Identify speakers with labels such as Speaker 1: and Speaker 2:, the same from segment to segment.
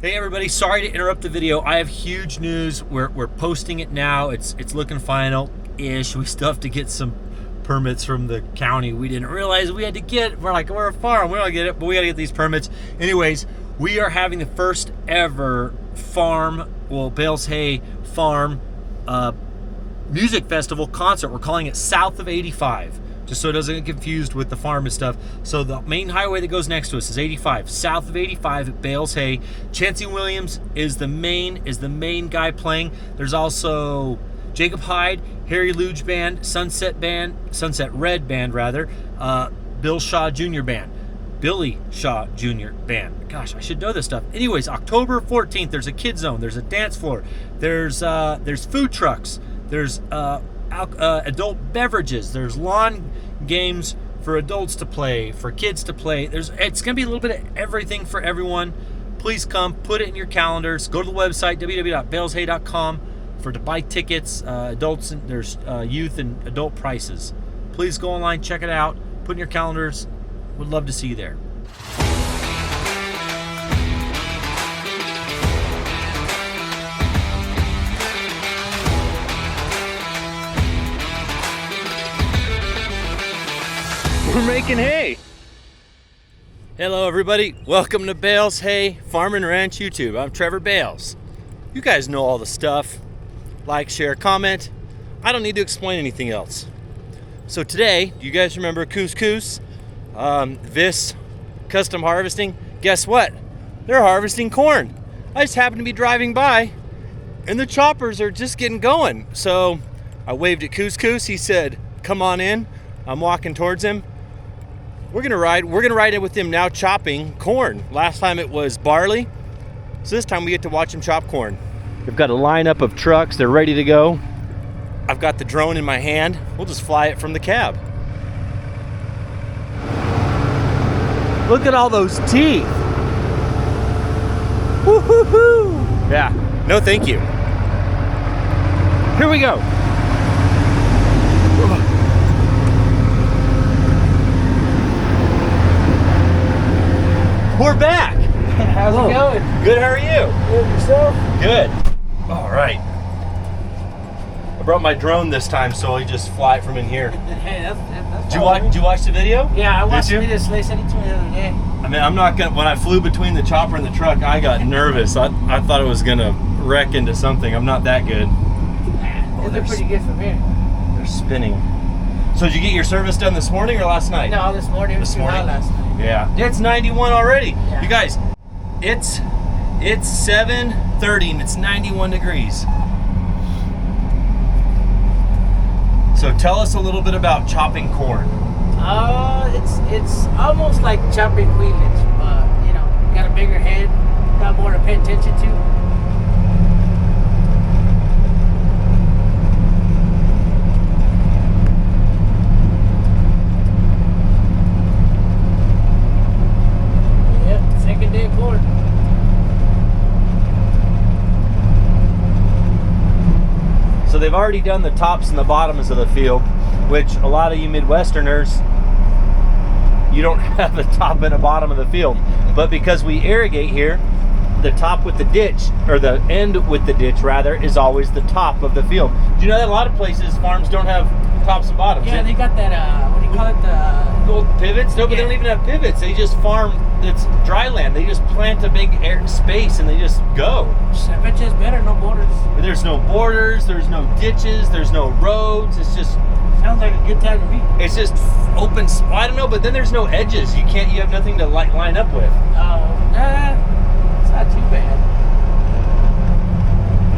Speaker 1: Hey everybody, sorry to interrupt the video. I have huge news. We're posting it now. It's looking final-ish. We still have to get some permits from the county. We didn't realize we had to get. We're a farm. We don't get it, but we got to get these permits. Anyways, we are having the first ever Bales Hay Farm music festival concert. We're calling it South of 85. Just so it doesn't get confused with the farm and stuff. So the main highway that goes next to us is 85. South of 85 at Bales Hay. Chancey Williams is the main guy playing. There's also Jacob Hyde, Harry Luge Band, Sunset Red Band rather, Billy Shaw Jr. Band. Gosh, I should know this stuff. Anyways, October 14th, there's a kid zone, there's a dance floor, there's food trucks, there's adult beverages, there's lawn games for adults to play, for kids to play. It's gonna be a little bit of everything for everyone. Please come, put it in your calendars. Go to the website www.baleshay.com to buy tickets. Adults, and there's youth and adult prices. Please go online, check it out, put in your calendars. Would love to see you there. We're making hay. Hello everybody, welcome to Bales Hay Farm and Ranch YouTube. I'm Trevor Bales. You guys know all the stuff. Like, share, comment. I don't need to explain anything else. So today, do you guys remember couscous? This custom harvesting? Guess what? They're harvesting corn. I just happened to be driving by and the choppers are just getting going. So I waved at couscous. He said, come on in. I'm walking towards him. We're gonna ride in with him now chopping corn. Last time it was barley, so this time we get to watch him chop corn. They've got a lineup of trucks, they're ready to go. I've got the drone in my hand. We'll just fly it from the cab. Look at all those teeth. Woo-hoo-hoo. Yeah, no thank you. Here we go. We're back.
Speaker 2: How's it going?
Speaker 1: Good, how are you?
Speaker 2: Good, yourself?
Speaker 1: Good. All right. I brought my drone this time, so I just fly it from in here.
Speaker 2: Hey, that's
Speaker 1: Did you watch the video?
Speaker 2: Yeah, I watched the video. They sent it to me the other day.
Speaker 1: I mean, I'm not gonna. When I flew between the chopper and the truck, I got nervous. I thought it was gonna wreck into something. I'm not that good.
Speaker 2: They're pretty good from here.
Speaker 1: They're spinning. So did you get your service done this morning or last night?
Speaker 2: No, this morning. It was too hot last night.
Speaker 1: Yeah, it's 91 already.
Speaker 2: Yeah.
Speaker 1: You guys, it's 7:30 and it's 91 degrees. So tell us a little bit about chopping corn.
Speaker 2: It's almost like chopping weedlings. Got a bigger head, got more to pay attention to.
Speaker 1: So they've already done the tops and the bottoms of the field, which a lot of you Midwesterners, you don't have a top and a bottom of the field. But because we irrigate here, the top with the ditch, or the end with the ditch rather, is always the top of the field. Do you know that a lot of places, farms don't have tops and bottoms?
Speaker 2: Yeah, they got that, what do you call it, the
Speaker 1: gold pivots? No, but they don't even have pivots. They just farm, it's dry land. They just plant a big air space and they just go.
Speaker 2: I bet you it's better, no borders.
Speaker 1: There's no borders, there's no ditches, there's no roads. It's just...
Speaker 2: Sounds like a good time to be.
Speaker 1: It's just open, I don't know, but then there's no edges. You have nothing to line up with.
Speaker 2: It's not too bad.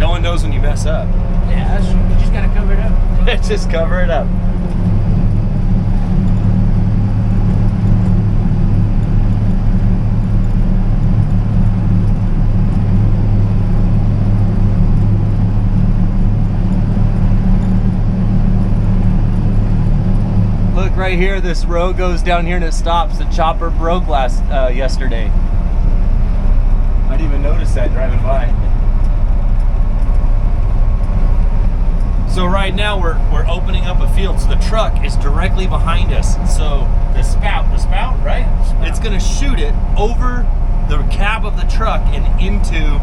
Speaker 1: No one knows when you mess up.
Speaker 2: Yeah, that's true. You just gotta cover it up.
Speaker 1: Just cover it up. Look right here, this road goes down here and it stops. The chopper broke yesterday. I didn't even notice that driving by. So right now we're opening up a field. So the truck is directly behind us. So the spout, right?
Speaker 2: Spout.
Speaker 1: It's gonna shoot it over the cab of the truck and into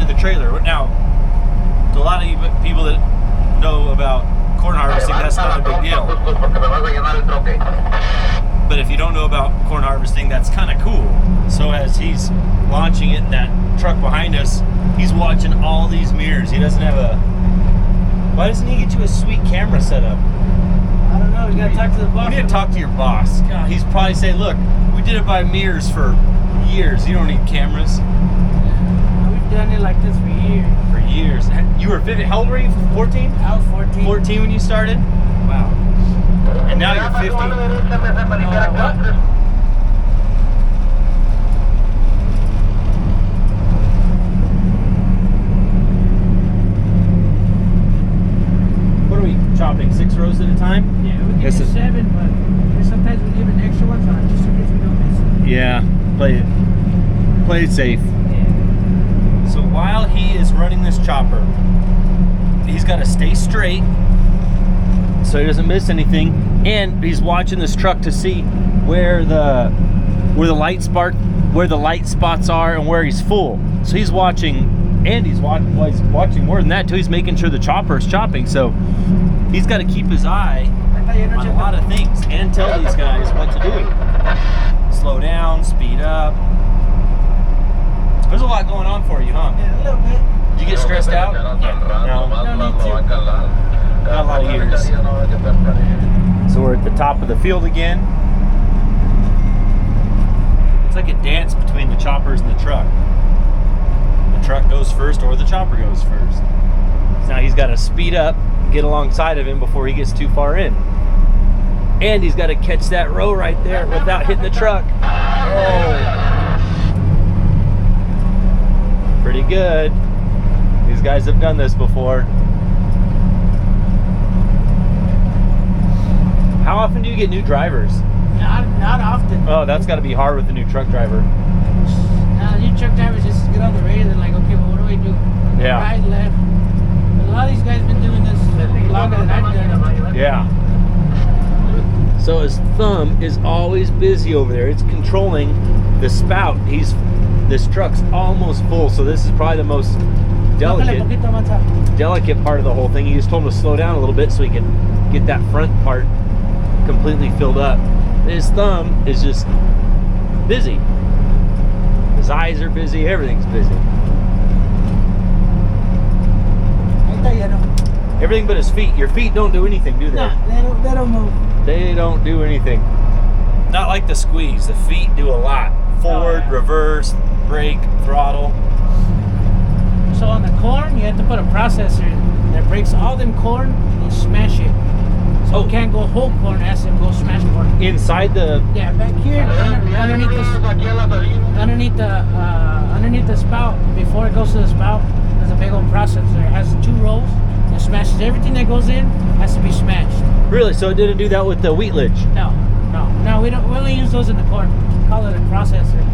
Speaker 1: the trailer. Now, to a lot of you people that know about corn harvesting, that's not a big deal. But if you don't know about corn harvesting, that's kind of cool. So as he's launching it in that truck behind us, he's watching all these mirrors. He doesn't have a... Why doesn't he get you a sweet camera setup?
Speaker 2: I don't know. You gotta talk to the boss.
Speaker 1: You need to talk to your boss. God, he's probably saying, look, we did it by mirrors for years. You don't need cameras.
Speaker 2: We've done it like this for years.
Speaker 1: For years. You were 50. How old were you? 14?
Speaker 2: I was 14.
Speaker 1: 14 when you started? Wow. And now you're 50.
Speaker 2: What?
Speaker 1: What are we chopping? 6 rows at a time?
Speaker 2: Yeah, we can do 7, but sometimes we leave an extra one on just in case we don't miss it.
Speaker 1: Yeah. Play it safe.
Speaker 2: Yeah.
Speaker 1: So while he is running this chopper, he's got to stay straight so he doesn't miss anything, and he's watching this truck to see where the light spots are and where he's full. So he's watching, and he's watching more than that too. He's making sure the chopper is chopping. So he's got to keep his eye on a lot of things and tell these guys what to do. Slow down, speed up. There's a lot going on for you, huh?
Speaker 2: Yeah, a little bit.
Speaker 1: Did you get stressed out?
Speaker 2: No need to.
Speaker 1: Not a lot of years. So we're at the top of the field again. It's like a dance between the choppers and the truck. The truck goes first or the chopper goes first. So now he's got to speed up, get alongside of him before he gets too far in. And he's got to catch that row right there without hitting the truck. Oh. Pretty good. These guys have done this before. How often do you get new drivers?
Speaker 2: Not often.
Speaker 1: Oh, that's got to be hard with the new truck driver.
Speaker 2: New truck drivers just get on the radio. They're like, okay, well, what do we do?
Speaker 1: Yeah.
Speaker 2: Right, left. But a lot of these guys have been doing this longer than I've done it.
Speaker 1: Yeah. So his thumb is always busy over there. It's controlling the spout. This truck's almost full, so this is probably the most delicate part of the whole thing. He just told him to slow down a little bit so he can get that front part completely filled up. His thumb is just busy. His eyes are busy, everything's busy. Everything but his feet. Your feet don't do anything, do they?
Speaker 2: No, they don't move.
Speaker 1: They don't do anything. Not like the squeeze. The feet do a lot. Forward, reverse, brake, throttle.
Speaker 2: So on the corn, you have to put a processor that breaks all them corn and smash it. So it can't go whole corn, it has to go smash corn.
Speaker 1: Inside the...
Speaker 2: Yeah, back here, underneath the spout, before it goes to the spout, there's a big old processor. It has 2 rows. It smashes everything that goes in, has to be smashed.
Speaker 1: Really? So it didn't do that with the wheatledge?
Speaker 2: No, we only use those in the corn. We call it a processor.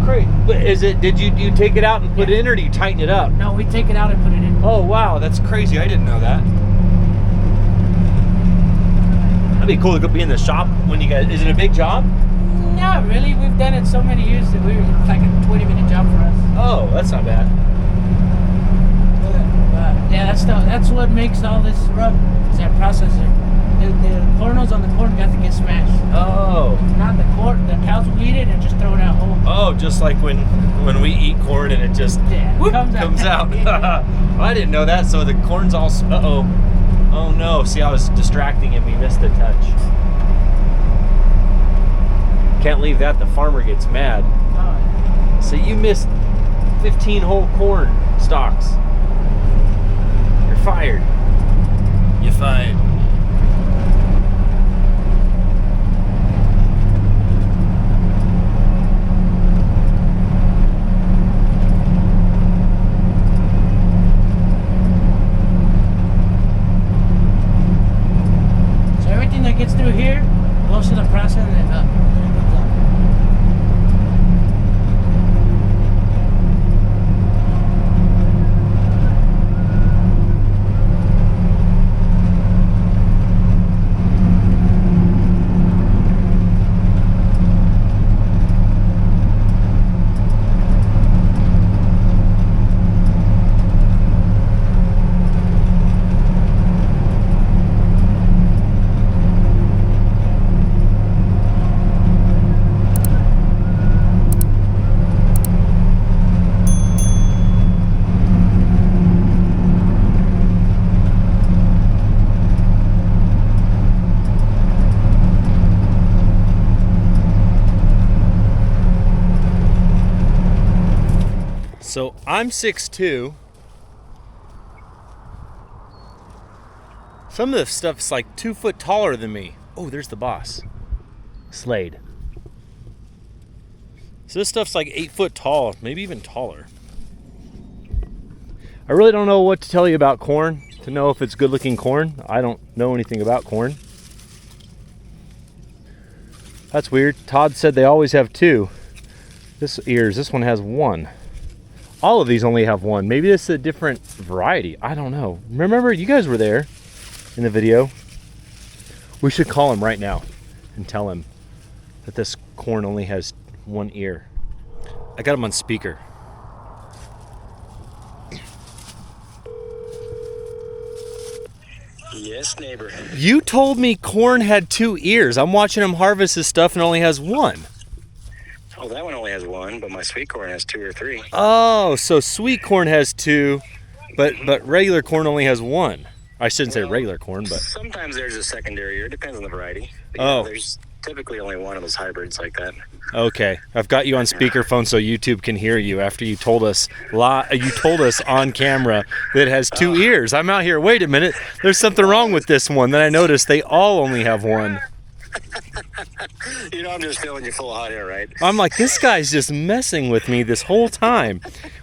Speaker 1: Great. But is it? Did you take it out and put it in, or do you tighten it up?
Speaker 2: No, we take it out and put it in.
Speaker 1: Oh wow, that's crazy! I didn't know that. That'd be cool to be in the shop when you guys. Is it a big job?
Speaker 2: Not really. We've done it so many years that it's like a 20-minute job for us.
Speaker 1: Oh, that's not bad.
Speaker 2: Yeah, that's what makes all this rub. Is that processor. The corners on the corn got to get smashed.
Speaker 1: Oh.
Speaker 2: Not the corn. The cows will eat it and just throw it out whole.
Speaker 1: Oh, just like when we eat corn and it just comes out. Well, I didn't know that. So the corn's all. Oh no! See, I was distracting him. He missed a touch. Can't leave that. The farmer gets mad.
Speaker 2: Oh.
Speaker 1: So you missed 15 whole corn stalks. You're fired. You're fired.
Speaker 2: So everything that gets through here goes to the processor and then up.
Speaker 1: So I'm 6'2". Some of the stuff's like 2 foot taller than me. Oh, there's the boss. Slade. So this stuff's like 8 foot tall, maybe even taller. I really don't know what to tell you about corn to know if it's good looking corn. I don't know anything about corn. That's weird. Todd said they always have 2. This one has 1. All of these only have 1. Maybe this is a different variety. I don't know. Remember, you guys were there in the video. We should call him right now and tell him that this corn only has 1 ear. I got him on speaker.
Speaker 3: Yes, neighbor.
Speaker 1: You told me corn had 2 ears. I'm watching him harvest his stuff and it only has 1.
Speaker 3: Oh, that one only has 1, but my sweet corn has 2 or 3.
Speaker 1: Oh, so sweet corn has 2, but regular corn only has 1. I shouldn't say regular corn, but
Speaker 3: sometimes there's a secondary ear. Depends on the variety. But
Speaker 1: oh,
Speaker 3: there's typically only 1 of those hybrids like that.
Speaker 1: Okay, I've got you on speakerphone so YouTube can hear you. After you told us on camera that it has 2 ears. I'm out here. Wait a minute. There's something wrong with this one. Then I noticed they all only have 1.
Speaker 3: You know, I'm just filling you full of hot air, right?
Speaker 1: I'm like, this guy's just messing with me this whole time.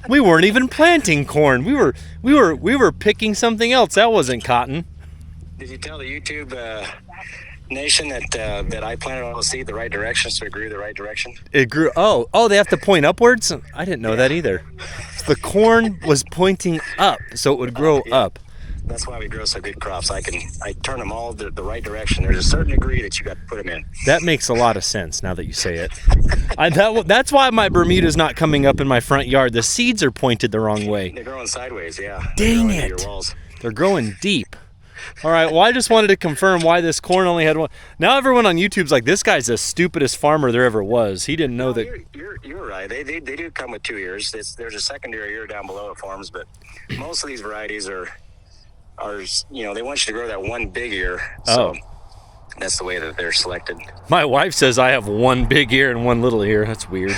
Speaker 1: We weren't even planting corn. We were picking something else. That wasn't cotton.
Speaker 3: Did you tell the YouTube nation that I planted all the seed the right direction, so it grew the right direction?
Speaker 1: It grew. Oh, they have to point upwards? I didn't know that either. So the corn was pointing up, so it would grow up.
Speaker 3: That's why we grow so good crops. I turn them all the right direction. There's a certain degree that you got to put them in.
Speaker 1: That makes a lot of sense now that you say it. That's why my Bermuda's not coming up in my front yard. The seeds are pointed the wrong way.
Speaker 3: They're growing sideways, yeah.
Speaker 1: Dang it. They're growing deep. All right, well, I just wanted to confirm why this corn only had 1. Now everyone on YouTube's like, this guy's the stupidest farmer there ever was. He didn't know that.
Speaker 3: You're right. They do come with 2 ears. There's a secondary ear down below it forms, but most of these varieties are they want you to grow that 1 big ear. So that's the way that they're selected. My
Speaker 1: wife says I have 1 big ear and 1 little ear. That's weird.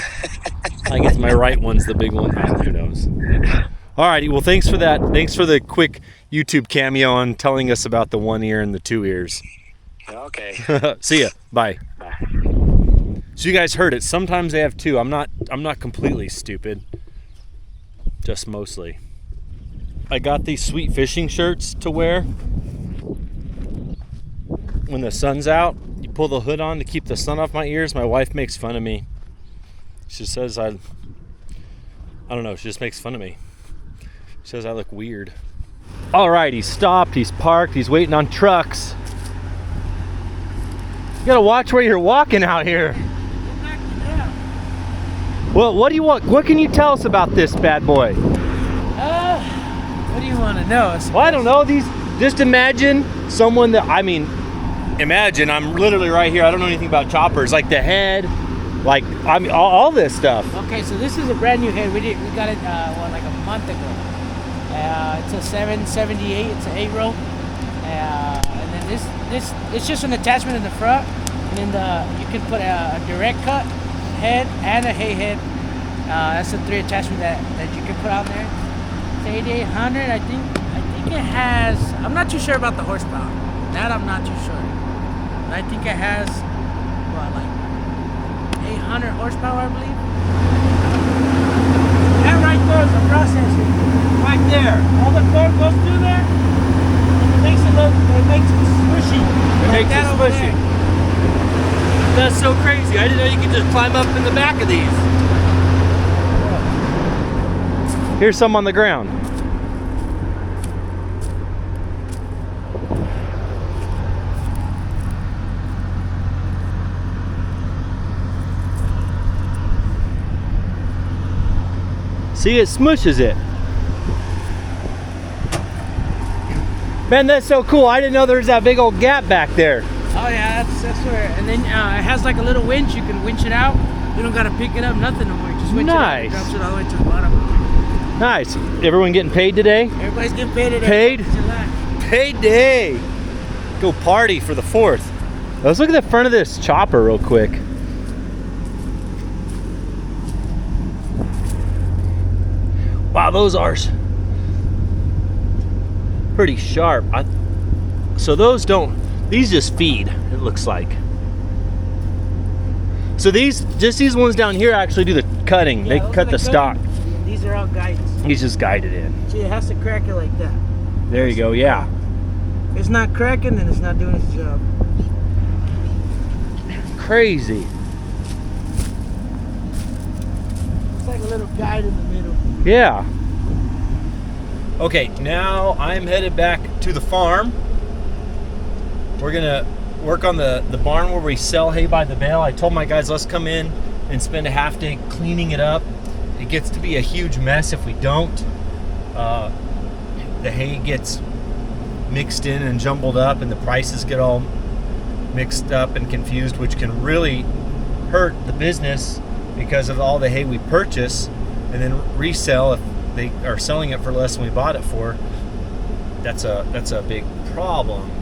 Speaker 1: I guess my right one's the big one. Who knows? All righty. Well, thanks for that. Thanks for the quick YouTube cameo on telling us about the 1 ear and the 2 ears.
Speaker 3: Okay.
Speaker 1: See ya. Bye.
Speaker 3: Bye.
Speaker 1: So you guys heard it. Sometimes they have 2. I'm not completely stupid. Just mostly. I got these sweet fishing shirts to wear. When the sun's out, you pull the hood on to keep the sun off my ears. My wife makes fun of me. She says I don't know, she just makes fun of me. She says I look weird. All right, he's stopped, he's parked, he's waiting on trucks. You gotta watch where you're walking out here. Well, what do you want? What can you tell us about this bad boy?
Speaker 2: What do you want to know?
Speaker 1: Well, I don't know. Just imagine someone imagine I'm literally right here. I don't know anything about choppers, like the head, like all this stuff.
Speaker 2: Okay, so this is a brand new head. We got it like a month ago. It's a 778. It's an 8-row. And then this it's just an attachment in the front, and then you can put a direct cut head and a hay head. That's the 3 attachment that you can put on there. 8800. I think it has. I'm not too sure about the horsepower. That I'm not too sure. But I think it has like 800 horsepower, I believe. That right there is the processor. Right there. All the corn goes through there, and it makes it smushy.
Speaker 1: It makes it smushy. That's so crazy. I didn't know you could just climb up in the back of these. Here's some on the ground. See, it smushes it. Man, that's so cool. I didn't know there was that big old gap back there.
Speaker 2: Oh yeah, that's where. And then it has like a little winch. You can winch it out. You don't gotta pick it up, nothing no more. Just winch it out. It drops it all the way to the bottom.
Speaker 1: Nice. Everyone getting paid today?
Speaker 2: Everybody's getting paid today.
Speaker 1: Paid? Paid day. Go party for the 4th. Let's look at the front of this chopper real quick. Wow, those are pretty sharp. So those don't, these just feed, it looks like. So these ones down here actually do the cutting. They cut the stock.
Speaker 2: These are all guidance.
Speaker 1: He's just guided in.
Speaker 2: See, it has to crack it like that.
Speaker 1: There you go, yeah.
Speaker 2: If it's not cracking, then it's not doing its job.
Speaker 1: Crazy.
Speaker 2: It's like a little guide in the middle.
Speaker 1: Yeah. Okay, now I'm headed back to the farm. We're gonna work on the barn where we sell hay by the bale. I told my guys, let's come in and spend a half day cleaning it up. It gets to be a huge mess if we don't. The hay gets mixed in and jumbled up, and the prices get all mixed up and confused, which can really hurt the business because of all the hay we purchase and then resell. If they are selling it for less than we bought it for, that's a big problem.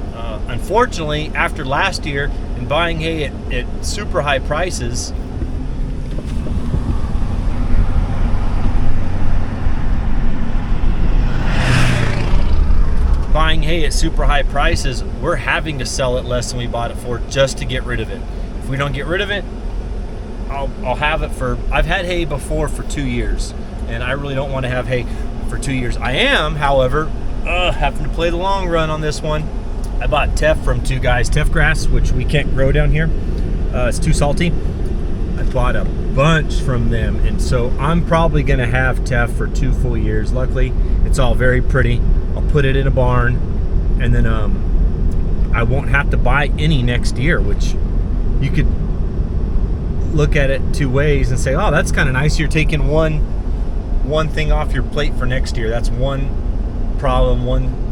Speaker 1: Unfortunately, after last year and buying hay at super high prices, we're having to sell it less than we bought it for just to get rid of it. If we don't get rid of it, I'll have it for, I've had hay before for 2 years, and I really don't want to have hay for 2 years. I am, however, having to play the long run on this one. I bought teff from two guys, teff grass, which we can't grow down here. It's too salty. I bought a bunch from them, and so I'm probably going to have teff for 2 full years. Luckily, it's all very pretty. I'll put it in a barn, and then I won't have to buy any next year, which you could look at it 2 ways and say, oh, that's kind of nice. You're taking one thing off your plate for next year. That's one problem, one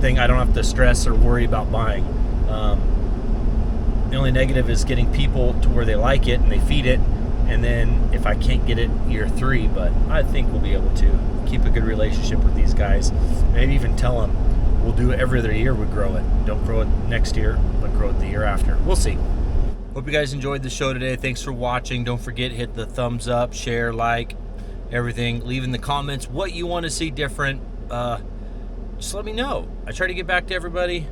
Speaker 1: thing I don't have to stress or worry about buying. The only negative is getting people to where they like it and they feed it, and then if I can't get it year 3, but I think we'll be able to keep a good relationship with these guys. Maybe even tell them we'll do it every other year we grow it. Don't grow it next year, but grow it the year after. We'll see. Hope you guys enjoyed the show today. Thanks for watching. Don't forget, hit the thumbs up, share, like, everything. Leave in the comments what you want to see different. Just let me know. I try to get back to everybody,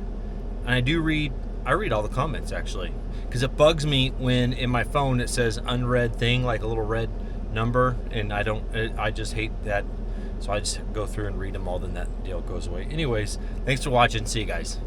Speaker 1: and I read all the comments, actually, because it bugs me when in my phone it says unread thing, like a little red number, and I just hate that. So I just go through and read them all, then that deal goes away. Anyways, thanks for watching. See you guys.